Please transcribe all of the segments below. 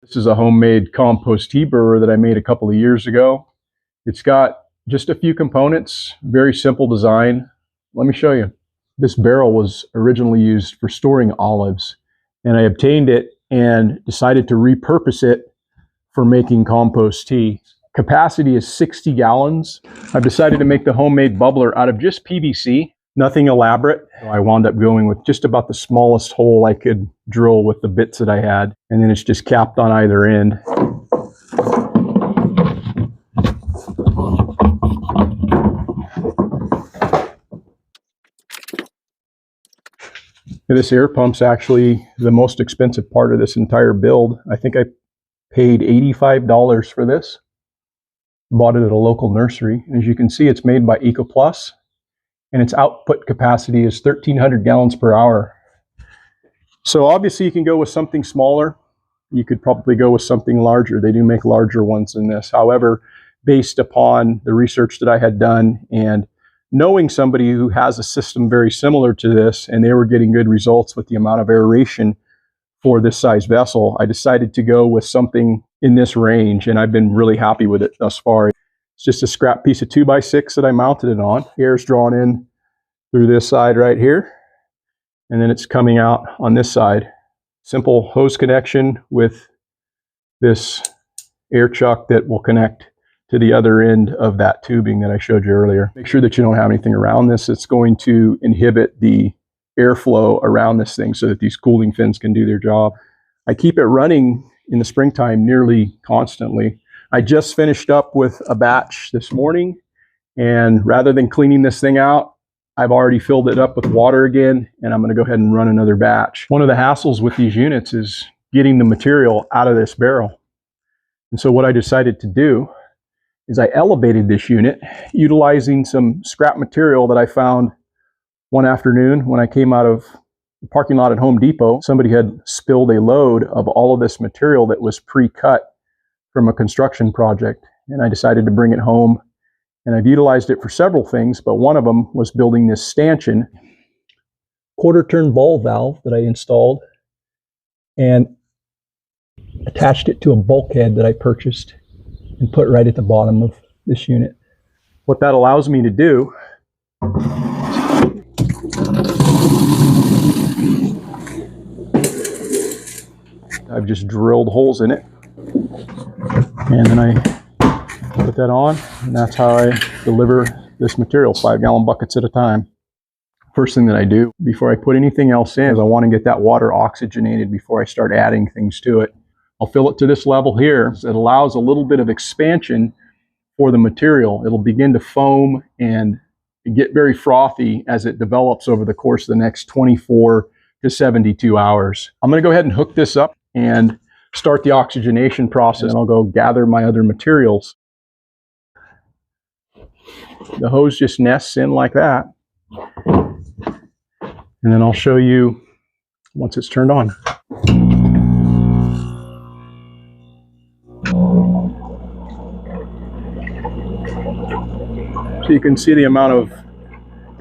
This is a homemade compost tea brewer that I made a couple of years ago. It's got just a few components, very simple design. Let me show you. This barrel was originally used for storing olives, and I obtained it and decided to repurpose it for making compost tea. Capacity is 60 gallons. I've decided to make the homemade bubbler out of just PVC, nothing elaborate. I wound up going with just about the smallest hole I could drill with the bits that I had, and then it's just capped on either end. This air pump's actually the most expensive part of this entire build. I think I paid $85 for this. Bought it at a local nursery. As you can see, it's made by EcoPlus, and its output capacity is 1,300 gallons per hour. So obviously you can go with something smaller. You could probably go with something larger. They do make larger ones than this. However, based upon the research that I had done and knowing somebody who has a system very similar to this, and they were getting good results with the amount of aeration for this size vessel, I decided to go with something in this range, and I've been really happy with it thus far. It's just a scrap piece of 2x6 that I mounted it on. Air is drawn in through this side right here, and then it's coming out on this side. Simple hose connection with this air chuck that will connect to the other end of that tubing that I showed you earlier. Make sure that you don't have anything around this. It's going to inhibit the airflow around this thing so that these cooling fins can do their job. I keep it running in the springtime nearly constantly. I just finished up with a batch this morning, and rather than cleaning this thing out, I've already filled it up with water again, and I'm going to go ahead and run another batch. One of the hassles with these units is getting the material out of this barrel. And so what I decided to do is I elevated this unit utilizing some scrap material that I found one afternoon when I came out of the parking lot at Home Depot. Somebody had spilled a load of all of this material that was pre-cut from a construction project, and I decided to bring it home, and I've utilized it for several things, but one of them was building this stanchion quarter-turn ball valve that I installed and attached it to a bulkhead that I purchased and put right at the bottom of this unit. What that allows me to do, I've just drilled holes in it, and then I put that on, and that's how I deliver this material, 5-gallon buckets at a time. First thing that I do before I put anything else in is I want to get that water oxygenated before I start adding things to it. I'll fill it to this level here. It allows a little bit of expansion for the material. It'll begin to foam and get very frothy as it develops over the course of the next 24 to 72 hours. I'm going to go ahead and hook this up and start the oxygenation process, and I'll go gather my other materials. The hose just nests in like that, and then I'll show you once it's turned on. So you can see the amount of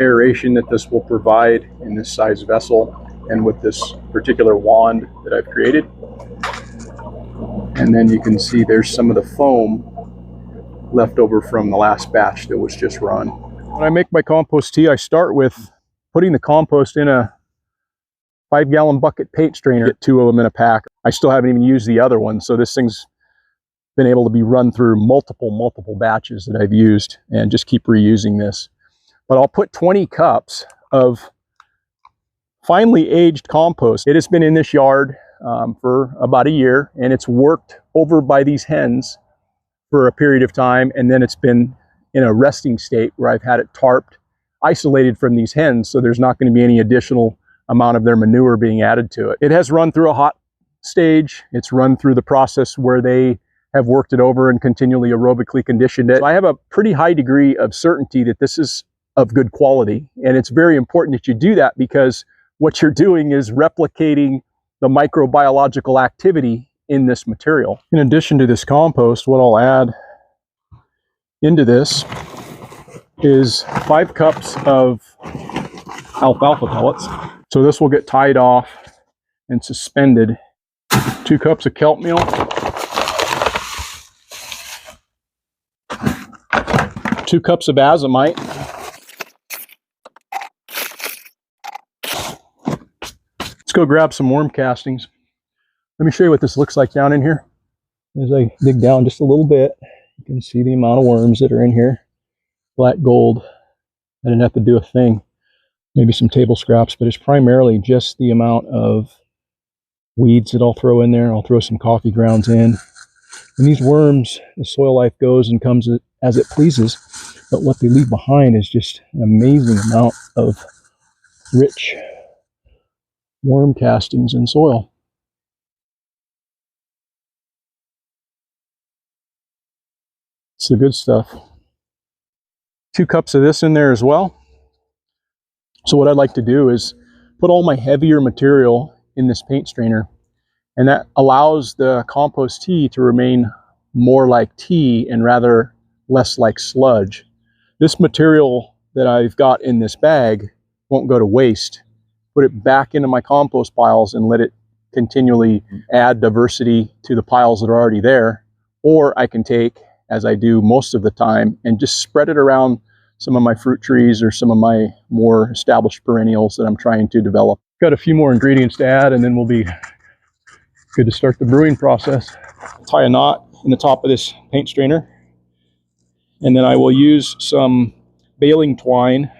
aeration that this will provide in this size vessel and with this particular wand that I've created. And then you can see there's some of the foam left over from the last batch that was just run. When I make my compost tea, I start with putting the compost in a 5-gallon bucket paint strainer. Get 2 of them in a pack. I still haven't even used the other one, so this thing's been able to be run through multiple batches that I've used, and just keep reusing this. But I'll put 20 cups of finely aged compost. It has been in this yard for about a year, and it's worked over by these hens for a period of time, and then it's been in a resting state where I've had it tarped, isolated from these hens, so there's not going to be any additional amount of their manure being added to it. It has run through a hot stage. It's run through the process where they have worked it over and continually aerobically conditioned it. So I have a pretty high degree of certainty that this is of good quality, and it's very important that you do that, because what you're doing is replicating the microbiological activity in this material. In addition to this compost, what I'll add into this is 5 cups of alfalfa pellets. So this will get tied off and suspended 2 cups of kelp meal, 2 cups of azomite, let's go grab some worm castings. Let me show you what this looks like down in here. As I dig down just a little bit, you can see the amount of worms that are in here. Black gold. I didn't have to do a thing. Maybe some table scraps, but it's primarily just the amount of weeds that I'll throw in there. I'll throw some coffee grounds in. And these worms, the soil life goes and comes as it pleases, but what they leave behind is just an amazing amount of rich worm castings in soil. It's the good stuff. 2 cups of this in there as well. So what I'd like to do is put all my heavier material in this paint strainer, and that allows the compost tea to remain more like tea and rather less like sludge. This material that I've got in this bag won't go to waste. Put it back into my compost piles and let it continually add diversity to the piles that are already there. Or I can take, as I do most of the time, and just spread it around some of my fruit trees or some of my more established perennials that I'm trying to develop. Got a few more ingredients to add and then we'll be good to start the brewing process. Tie a knot in the top of this paint strainer, and then I will use some baling twine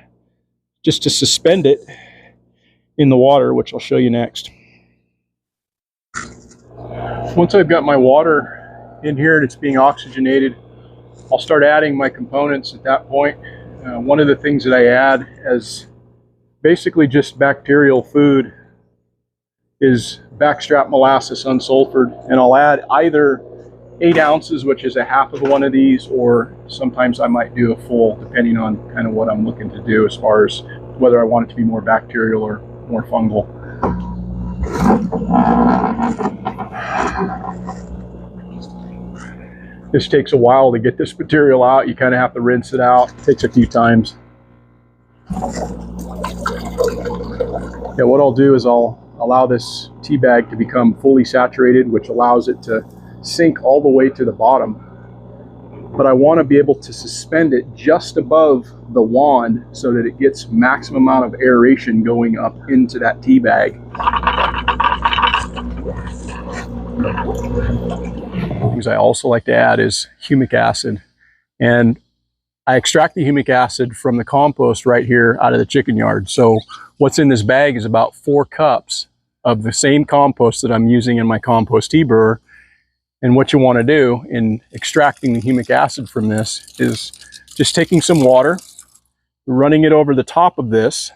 just to suspend it in the water, which I'll show you next. Once I've got my water in here and it's being oxygenated, I'll start adding my components at that point. One of the things that I add as basically just bacterial food is backstrap molasses unsulfured, and I'll add either 8 ounces, which is a half of one of these, or sometimes I might do a full, depending on kind of what I'm looking to do as far as whether I want it to be more bacterial or more fungal. This takes a while to get this material out. You kind of have to rinse it out. It takes a few times. Yeah, what I'll do is I'll allow this tea bag to become fully saturated, which allows it to sink all the way to the bottom. But I want to be able to suspend it just above the wand so that it gets maximum amount of aeration going up into that tea bag. Things I also like to add is humic acid, and I extract the humic acid from the compost right here out of the chicken yard. So what's in this bag is about 4 cups of the same compost that I'm using in my compost tea brewer. And what you want to do in extracting the humic acid from this is just taking some water, running it over the top of this,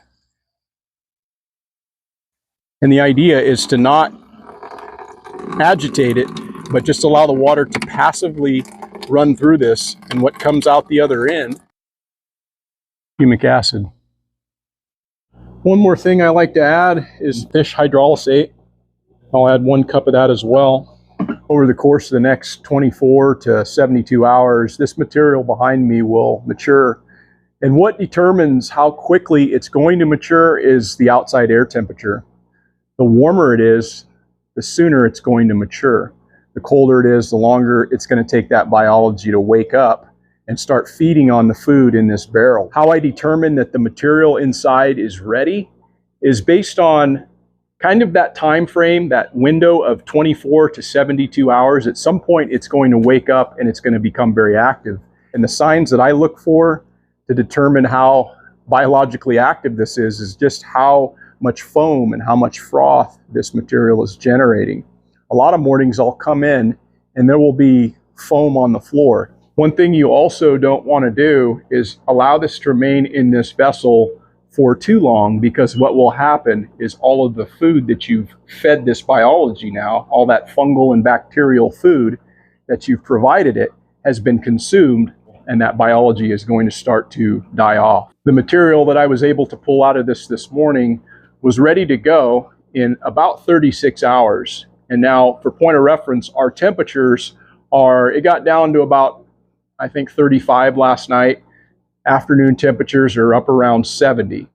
and the idea is to not agitate it, but just allow the water to passively run through this, and what comes out the other end, humic acid. One more thing I like to add is fish hydrolysate. I'll add 1 cup of that as well. Over the course of the next 24 to 72 hours, this material behind me will mature. And what determines how quickly it's going to mature is the outside air temperature. The warmer it is, the sooner it's going to mature. The colder it is, the longer it's going to take that biology to wake up and start feeding on the food in this barrel. How I determine that the material inside is ready is based on kind of that time frame, that window of 24 to 72 hours. At some point it's going to wake up and it's going to become very active. And the signs that I look for to determine how biologically active this is just how much foam and how much froth this material is generating. A lot of mornings I'll come in and there will be foam on the floor. One thing you also don't want to do is allow this to remain in this vessel for too long, because what will happen is all of the food that you've fed this biology now, all that fungal and bacterial food that you've provided it, has been consumed, and that biology is going to start to die off. The material that I was able to pull out of this morning was ready to go in about 36 hours. And now, for point of reference, our temperatures it got down to about, I think, 35 last night. Afternoon temperatures are up around 70.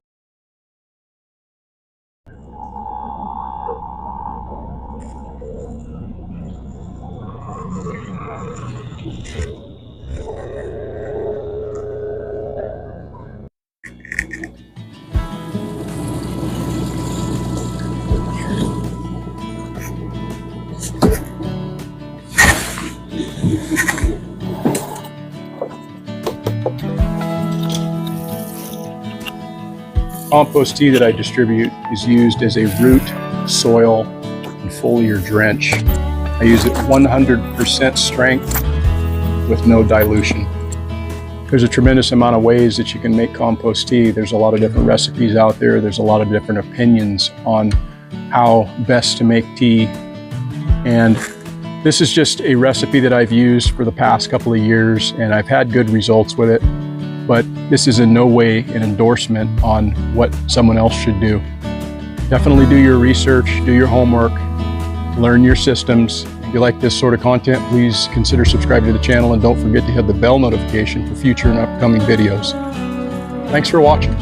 Compost tea that I distribute is used as a root, soil, and foliar drench. I use it 100% strength with no dilution. There's a tremendous amount of ways that you can make compost tea. There's a lot of different recipes out there. There's a lot of different opinions on how best to make tea. And this is just a recipe that I've used for the past couple of years, and I've had good results with it. But this is in no way an endorsement on what someone else should do. Definitely do your research, do your homework, learn your systems. If you like this sort of content, please consider subscribing to the channel, and don't forget to hit the bell notification for future and upcoming videos. Thanks for watching.